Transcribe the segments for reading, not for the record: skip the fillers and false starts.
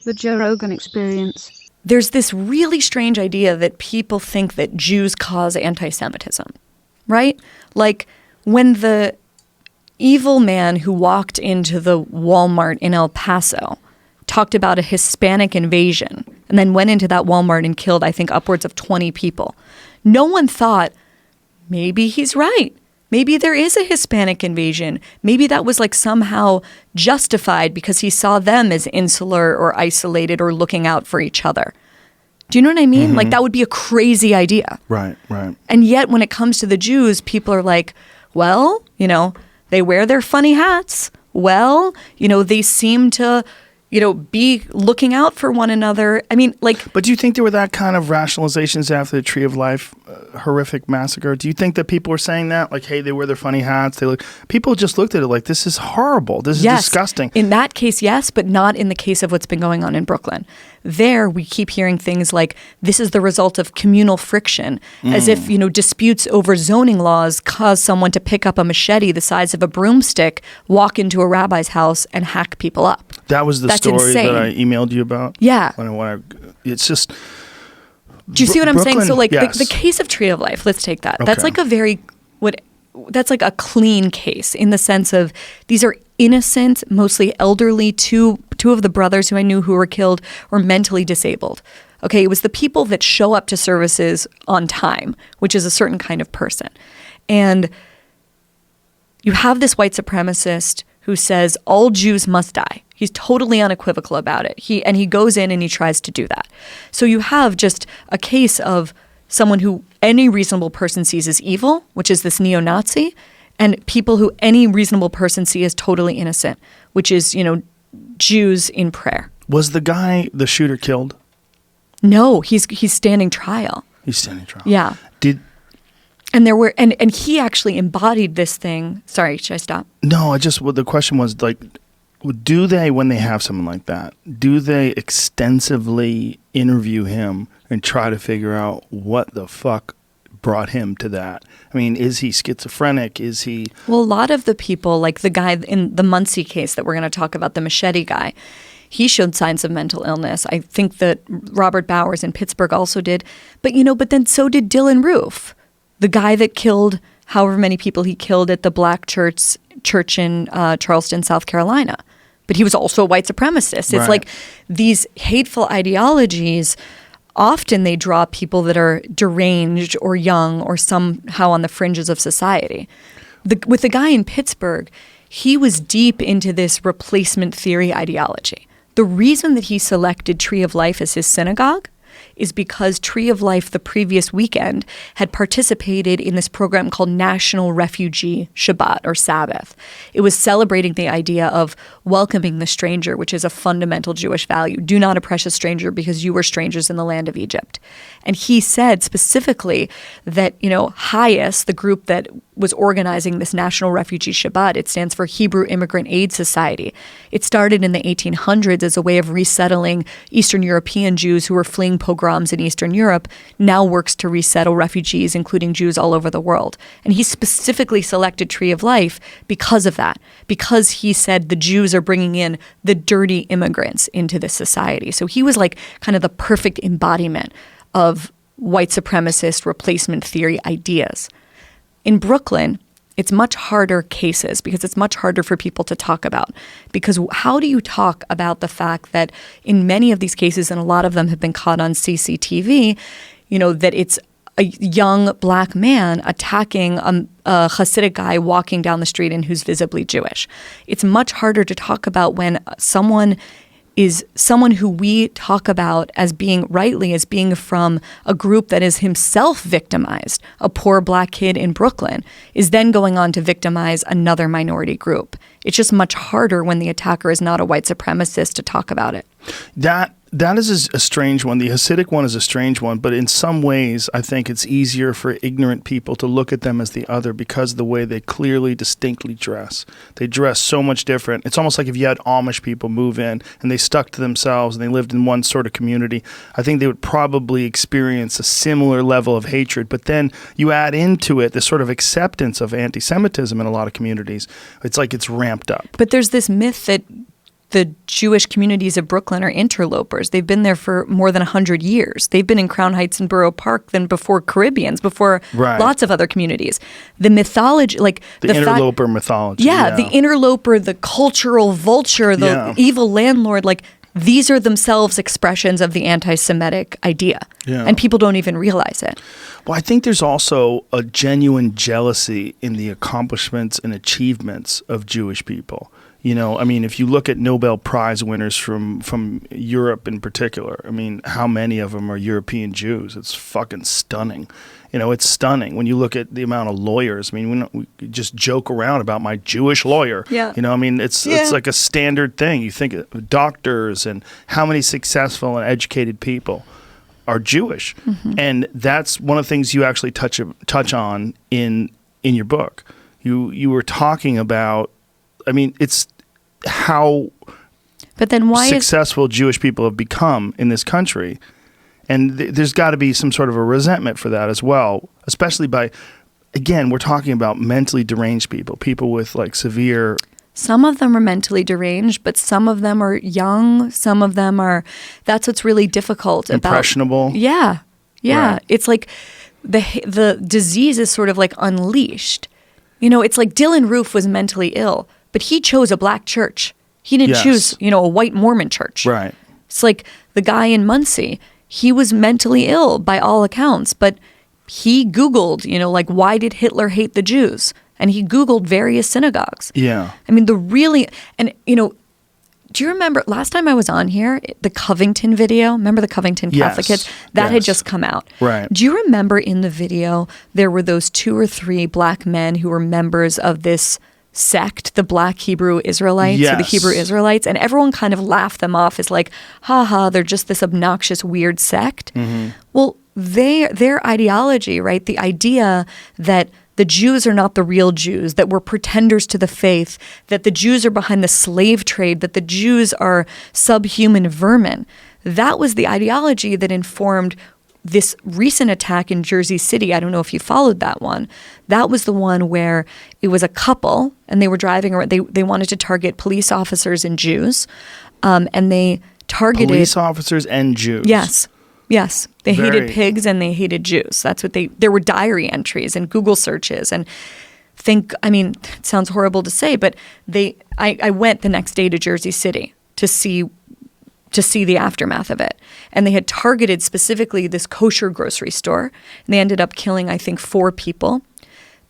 The Joe Rogan Experience. There's this really strange idea that people think that Jews cause anti-Semitism, right? Like when the evil man who walked into the Walmart in El Paso talked about a Hispanic invasion and then went into that Walmart and killed, I think, upwards of 20 people. No one thought, maybe he's right. Maybe there is a Hispanic invasion. Maybe that was like somehow justified because he saw them as insular or isolated or looking out for each other. Do you know what I mean? Like that would be a crazy idea. Right, right. And yet when it comes to the Jews, people are like, well, you know, they wear their funny hats. Well, you know, they seem to, you know, be looking out for one another. I mean, like... But do you think there were that kind of rationalizations after the Tree of Life horrific massacre? Do you think that people were saying that? Like, hey, they wear their funny hats. People just looked at it like, this is horrible. This is disgusting. In that case, yes, but not in the case of what's been going on in Brooklyn. There, we keep hearing things like, this is the result of communal friction, as if, you know, disputes over zoning laws cause someone to pick up a machete the size of a broomstick, walk into a rabbi's house, and hack people up. That was the story insane. that I emailed you about? Yeah. It's just... Do you see what I'm saying? So, like, yes. the case of Tree of Life, let's take that. Okay. That's like that's like a clean case in the sense of these are innocent, mostly elderly, two of the brothers who I knew who were killed were mentally disabled. Okay, it was the people that show up to services on time, which is a certain kind of person. And you have this white supremacist who says all Jews must die. He's totally unequivocal about it. He goes in and he tries to do that. So you have just a case of someone who any reasonable person sees as evil, which is this neo-Nazi, and people who any reasonable person see as totally innocent, which is, you know, Jews in prayer. Was the shooter killed? No, he's standing trial. He's standing trial. Yeah. And there were and he actually embodied this thing. Sorry, should I stop? No, the question was like, do they, when they have someone like that, do they extensively interview him and try to figure out what the fuck brought him to that? I mean, is he schizophrenic? Is he... Well, a lot of the people, like the guy in the Muncie case that we're going to talk about, the machete guy, he showed signs of mental illness. I think that Robert Bowers in Pittsburgh also did. But, you know, but then so did Dylan Roof, the guy that killed however many people he killed at the black church in Charleston, South Carolina. But he was also a white supremacist. It's like these hateful ideologies, often they draw people that are deranged or young or somehow on the fringes of society. With the guy in Pittsburgh, he was deep into this replacement theory ideology. The reason that he selected Tree of Life as his synagogue is because Tree of Life the previous weekend had participated in this program called National Refugee Shabbat or Sabbath. It was celebrating the idea of welcoming the stranger, which is a fundamental Jewish value. Do not oppress a stranger because you were strangers in the land of Egypt. And he said specifically that, you know, HIAS, the group that was organizing this National Refugee Shabbat, it stands for Hebrew Immigrant Aid Society. It started in the 1800s as a way of resettling Eastern European Jews who were fleeing pogroms in Eastern Europe, now works to resettle refugees, including Jews all over the world. And he specifically selected Tree of Life because of that, because he said the Jews are bringing in the dirty immigrants into this society. So he was like kind of the perfect embodiment of white supremacist replacement theory ideas. In Brooklyn, it's much harder cases because it's much harder for people to talk about. Because how do you talk about the fact that in many of these cases, and a lot of them have been caught on CCTV, you know, that it's a young black man attacking a Hasidic guy walking down the street and who's visibly Jewish. It's much harder to talk about when someone is someone who we talk about as being rightly as being from a group that is himself victimized, a poor black kid in Brooklyn, is then going on to victimize another minority group. It's just much harder when the attacker is not a white supremacist to talk about it. That is a strange one. The Hasidic one is a strange one, but in some ways, I think it's easier for ignorant people to look at them as the other because of the way they clearly, distinctly dress. They dress so much different. It's almost like if you had Amish people move in and they stuck to themselves and they lived in one sort of community, I think they would probably experience a similar level of hatred. But then you add into it this sort of acceptance of anti-Semitism in a lot of communities. It's like it's ramped up. But there's this myth that the Jewish communities of Brooklyn are interlopers. They've been there for more than 100 years. They've been in Crown Heights and Borough Park than before Caribbeans, before lots of other communities. The mythology, like the interloper mythology. Yeah, the interloper, the cultural vulture, the evil landlord, like these are themselves expressions of the anti-Semitic idea. Yeah. And people don't even realize it. Well, I think there's also a genuine jealousy in the accomplishments and achievements of Jewish people. You know, I mean, if you look at Nobel Prize winners from Europe in particular, I mean, how many of them are European Jews? It's fucking stunning. You know, it's stunning when you look at the amount of lawyers. I mean, we just joke around about my Jewish lawyer. Yeah. You know, I mean, it's like a standard thing. You think of doctors and how many successful and educated people are Jewish. Mm-hmm. And that's one of the things you actually touch on in your book. You were talking about, I mean, it's how successful Jewish people have become in this country. And there's got to be some sort of a resentment for that as well, especially by, again, we're talking about mentally deranged people with like severe... Some of them are mentally deranged, but some of them are young. Some of them are, that's what's really difficult. Impressionable. Yeah. Right. It's like the disease is sort of like unleashed. You know, it's like Dylan Roof was mentally ill, but he chose a black church. He didn't choose, a white Mormon church. Right. It's like the guy in Muncie. He was mentally ill by all accounts, but he Googled, like, why did Hitler hate the Jews? And he Googled various synagogues. Yeah. I mean, do you remember last time I was on here, the Covington video? Remember the Covington Catholic kids? That had just come out. Right. Do you remember in the video, there were those 2 or 3 black men who were members of this sect, the Black Hebrew Israelites, or the Hebrew Israelites, and everyone kind of laughed them off as like, ha, they're just this obnoxious, weird sect. Mm-hmm. Well, their ideology, right, the idea that the Jews are not the real Jews, that we're pretenders to the faith, that the Jews are behind the slave trade, that the Jews are subhuman vermin, that was the ideology that informed this recent attack in Jersey City. I don't know if you followed that one. That was the one where it was a couple and they were driving around. They wanted to target police officers and Jews. And they targeted... Police officers and Jews. Yes. They hated pigs and they hated Jews. That's what there were diary entries and Google searches and it sounds horrible to say, but I went the next day to Jersey City to see the aftermath of it. And they had targeted specifically this kosher grocery store. And they ended up killing, I think, 4 people.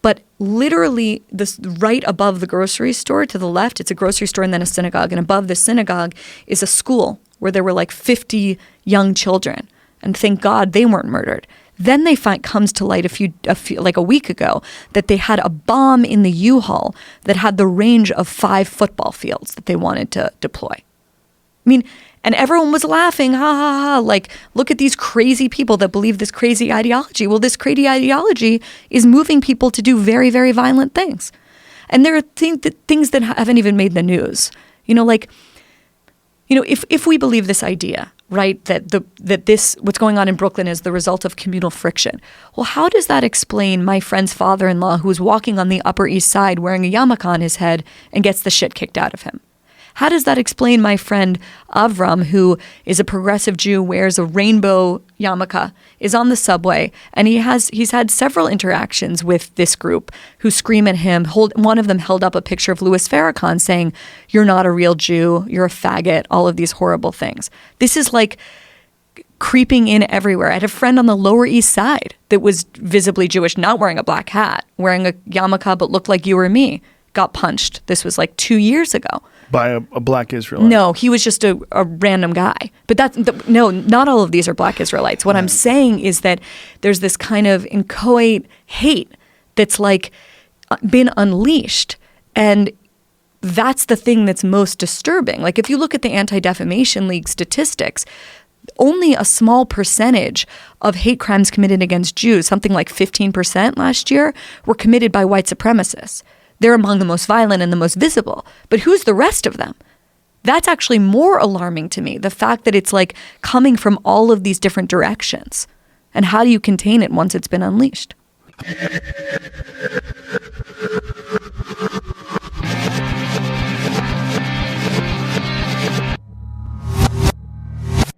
But literally, this right above the grocery store to the left, it's a grocery store and then a synagogue. And above the synagogue is a school where there were like 50 young children. And thank God they weren't murdered. Then they comes to light a week ago that they had a bomb in the U-Haul that had the range of 5 football fields that they wanted to deploy. I mean, and everyone was laughing, ha, ha, ha, like, look at these crazy people that believe this crazy ideology. Well, this crazy ideology is moving people to do very, very violent things. And there are things that haven't even made the news. If we believe this idea, right, that what's going on in Brooklyn is the result of communal friction, well, how does that explain my friend's father-in-law who was walking on the Upper East Side wearing a yarmulke on his head and gets the shit kicked out of him? How does that explain my friend Avram, who is a progressive Jew, wears a rainbow yarmulke, is on the subway, and he's had several interactions with this group who scream at him. One of them held up a picture of Louis Farrakhan saying, "You're not a real Jew, you're a faggot," all of these horrible things. This is like creeping in everywhere. I had a friend on the Lower East Side that was visibly Jewish, not wearing a black hat, wearing a yarmulke but looked like you or me, got punched. This was like 2 years ago. By a black Israelite? No, he was just a random guy. But no, not all of these are black Israelites. What I'm saying is that there's this kind of inchoate hate that's like been unleashed. And that's the thing that's most disturbing. Like if you look at the Anti-Defamation League statistics, only a small percentage of hate crimes committed against Jews, something like 15% last year, were committed by white supremacists. They're among the most violent and the most visible. But who's the rest of them? That's actually more alarming to me, the fact that it's like coming from all of these different directions. And how do you contain it once it's been unleashed?